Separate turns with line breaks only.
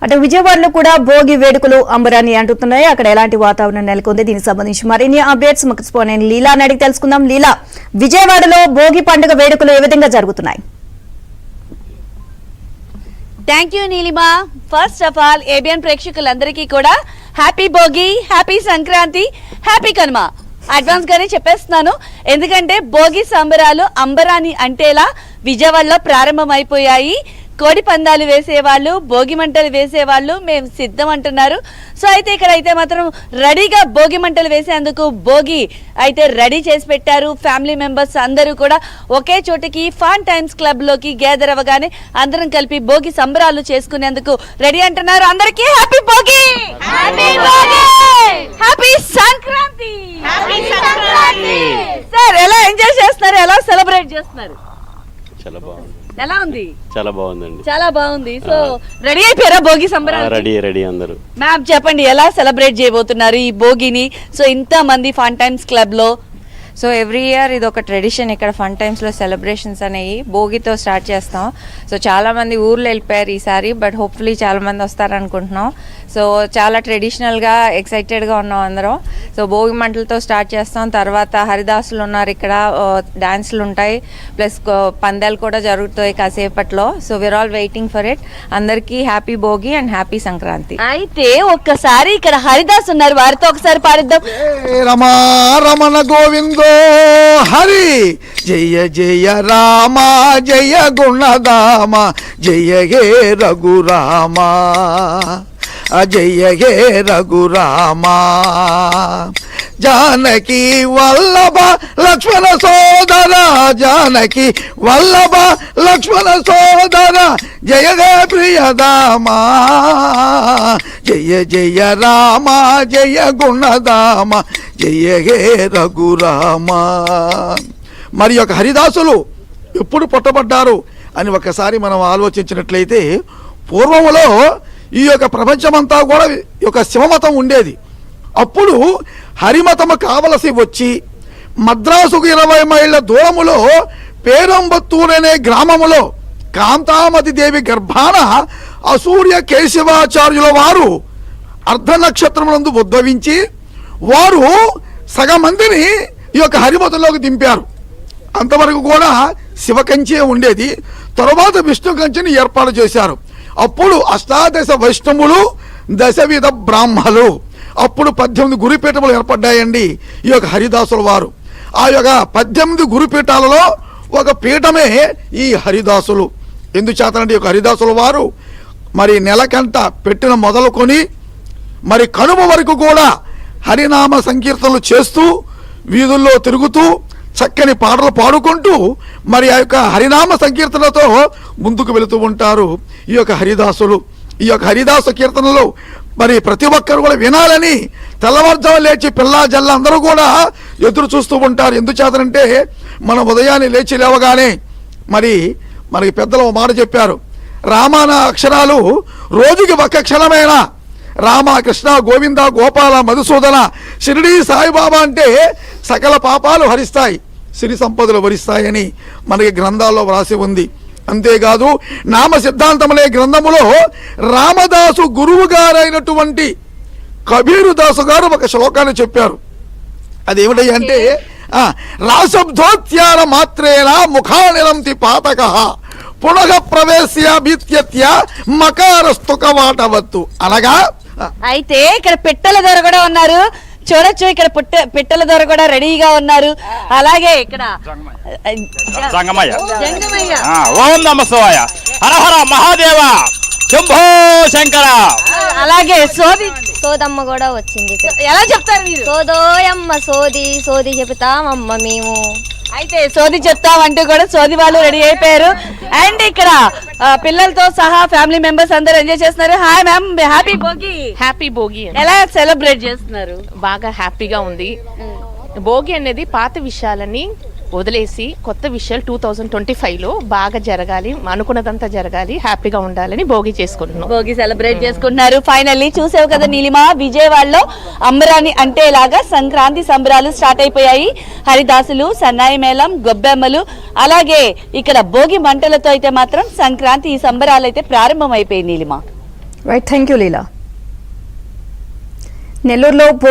అంటే విజయవాడలో కూడా భోగి వేడుకలు అంబరాన్ని అంటున్నాయి. అక్కడ ఎలాంటి వాతావరణం నెలకొంది, దీనికి సంబంధించి మరిన్ని అప్డేట్స్ నేను లీలా అడిగి తెలుసుకుందాం. లీలా, విజయవాడలో భోగి పండుగ వేడుకలు ఏ విధంగా జరుగుతున్నాయి?
Thank you Neelima. First of all ABN ప్రేక్షకులందరికీ కూడా happy Bhogi, happy Sankranti, happy Kanuma advance గానే చెప్పేస్తున్నాను. ఎందుకంటే భోగి సంబరాలు అంబరాన్ని అంటేలా విజయవాడలో ప్రారంభమైపోయాయి. కోడి పందాలు వేసేవాళ్ళు, భోగి మంటలు వేసేవాళ్ళు మేము సిద్ధం అంటున్నారు. సో అయితే ఇక్కడ అయితే మాత్రం రెడీగా భోగి మంటలు వేసేందుకు భోగి అయితే రెడీ చేసి పెట్టారు. ఫ్యామిలీ మెంబర్స్ అందరూ కూడా ఒకే చోటికి ఫన్ టైమ్స్ క్లబ్ లోకి గ్యాదర్ అవ్వగానే అందరం కలిపి భోగి సంబరాలు చేసుకునేందుకు రెడీ అంటున్నారు. అందరికీ happy Bhogi, happy Sankranti. Sir ఎలా ఎంజాయ్ చేస్తున్నారు, ఎలా సెలబ్రేట్ చేస్తున్నారు?
చాలా బాగుంది.
ఎలా ఉంది?
చాలా బాగుందండి.
చాలా బాగుంది. సో రెడీ అయిపోయారా భోగి సంబరాలు?
రెడీ అందరూ.
మ్యామ్ చెప్పండి, ఎలా సెలబ్రేట్ చేయబోతున్నారు ఈ భోగిని? సో ఇంత మంది ఫన్ టైమ్స్ క్లబ్ లో.
సో ఎవ్రీ ఇయర్ ఇది ఒక ట్రెడిషన్. ఇక్కడ ఫన్ టైమ్స్లో సెలబ్రేషన్స్ అనేవి భోగితో స్టార్ట్ చేస్తాం. సో చాలామంది ఊర్లో వెళ్ళిపోయారు ఈసారి, బట్ హోప్ఫుల్లీ చాలామంది వస్తారనుకుంటున్నాం. సో చాలా ట్రెడిషనల్గా ఎక్సైటెడ్గా ఉన్నాం అందరం. సో భోగి మంటలతో స్టార్ట్ చేస్తాం. తర్వాత హరిదాసులు ఉన్నారు ఇక్కడ, డాన్సులు ఉంటాయి, ప్లస్ పందాలు కూడా జరుగుతాయి కాసేపట్లో. So we're all waiting for it. అందరికీ happy Bhogi and happy Sankranti.
అయితే ఒక్కసారి ఇక్కడ హరిదాస్ ఉన్నారు, వారితో ఒకసారి పాడిద్దాం.
రమా రమణ గోవిందో హరి, జయ జయ రామ జయ గుణదామ, జయ హే రఘురామ, జయ హే రఘురామ. జానకి వల్లభ లక్ష్మణ సోదర, జానకి వల్లభ లక్ష్మణ సోదర, జయ హే ప్రియదామ, జయ జయ రామ జయ గుణదామ, జయ హే రఘురామ. మరి యొక్క హరిదాసులు ఎప్పుడు పుట్టబడ్డారు అని ఒకసారి మనం ఆలోచించినట్లయితే, పూర్వములో ఈ యొక్క ప్రపంచమంతా కూడా ఈ యొక్క శివమతం ఉండేది. అప్పుడు హరిమతము కావలసి వచ్చి మద్రాసుకు 20 మైళ్ళ దూరములో పేరంబత్తూరు అనే గ్రామములో కాంతామతి దేవి గర్భాన అసూర్య కేశవాచార్యుల వారు అర్ధనక్షత్రములందు ఉద్భవించి వారు సగమందిని ఈ యొక్క హరిమతంలోకి దింపారు. అంతవరకు కూడా శివకంచే ఉండేది. తరువాత విష్ణు కంచెని ఏర్పాటు చేశారు. అప్పుడు అష్టాదశ వైష్ణవులు, దశవిధ బ్రాహ్మలు, అప్పుడు 18 గురుపీఠములు ఏర్పడ్డాయండి ఈ యొక్క హరిదాసుల వారు. ఆ యొక్క 18 గురుపీఠాలలో ఒక పీఠమే ఈ హరిదాసులు. ఎందుచేతనంటే ఈ యొక్క హరిదాసుల వారు మరి నెలకంట పెట్టిన మొదలుకొని మరి కనుమ వరకు కూడా హరినామ సంకీర్తనలు చేస్తూ వీధుల్లో తిరుగుతూ చక్కని పాటలు పాడుకుంటూ మరి ఆ యొక్క హరినామ సంకీర్తనతో ముందుకు వెళుతూ ఉంటారు ఈ యొక్క హరిదాసులు. ఈ యొక్క హరిదాస కీర్తనలు మరి ప్రతి ఒక్కరు కూడా వినాలని తెల్లవారుజాము లేచి పిల్లా జల్ల అందరూ కూడా ఎదురు చూస్తూ ఉంటారు. ఎందుచేతనంటే మనం ఉదయాన్నే లేచి లేవగానే మరి మనకి పెద్దలు మాట చెప్పారు, రామాన అక్షరాలు రోజుకి ఒక క్షణమేనా, రామ కృష్ణ గోవింద గోపాల మధుసూదన షిరిడి సాయిబాబా అంటే సకల పాపాలు హరిస్తాయి, సిరి సంపదలు వరిస్తాయని మనకి గ్రంథాల్లో వ్రాసి ఉంది. అంతేకాదు నామ సిద్ధాంతములే గ్రంథములో రామదాసు గురువు గారైనటువంటి కబీరు దాసు గారు ఒక శ్లోకాన్ని చెప్పారు. అదేమిటి అంటే, రాశబ్దోత్యాన మాత్రేణ ముఖానిలంతి పాతక పునః ప్రవేశ్య భీత్యత్య మకారస్తుక వాటవత్తు. అనగా
అయితే ఇక్కడ పిట్టల దొర కూడా ఉన్నారు, చూడొచ్చు. ఇక్కడ పిట్టల దొర కూడా రెడీగా ఉన్నారు. అలాగే ఇక్కడ
జంగమయ్య,
ఓం
నమః శివాయ, హర హర మహాదేవ, శంభో శంకర.
అలాగే
సోదమ్మ కూడా వచ్చింది.
ఎలా చెప్తారు మీరు?
సోదోయమ్మ సోది చెబుతామమ్మ మేము.
అయితే సోది చెప్తామంటూ కూడా సోది వాళ్ళు రెడీ అయిపోయారు. అండ్ ఇక్కడ పిల్లలతో సహా ఫ్యామిలీ మెంబర్స్ అందరూ ఎంజాయ్ చేస్తున్నారు. Hi ma'am, happy Bhogi.
Happy Bhogi.
ఎలా సెలబ్రేట్ చేస్తున్నారు?
బాగా హ్యాపీగా ఉంది. భోగి అనేది పాత విషయాలని వదిలేసి కొత్త విషయాలు 2025లో బాగా జరగాలి, అనుకున్నదంతా జరగాలి, హ్యాపీగా ఉండాలని భోగి చేసుకుంటున్నాం.
భోగి సెలబ్రేట్ చేసుకుంటున్నారు. ఫైనల్లీ చూసావు కదా నీలిమా, విజయవాడలో అంబరాన్ని అంటేలాగా సంక్రాంతి సంబరాలు స్టార్ట్ అయిపోయాయి. హరిదాసులు, సన్నాయి మేళం, గొబ్బెమ్మలు, అలాగే ఇక్కడ భోగి మంటలతో అయితే మాత్రం సంక్రాంతి ఈ సంబరాలు అయితే ప్రారంభం అయిపోయాయి. నీలిమా,
రైట్, థ్యాంక్ యూ లీలా. నెల్లూరులో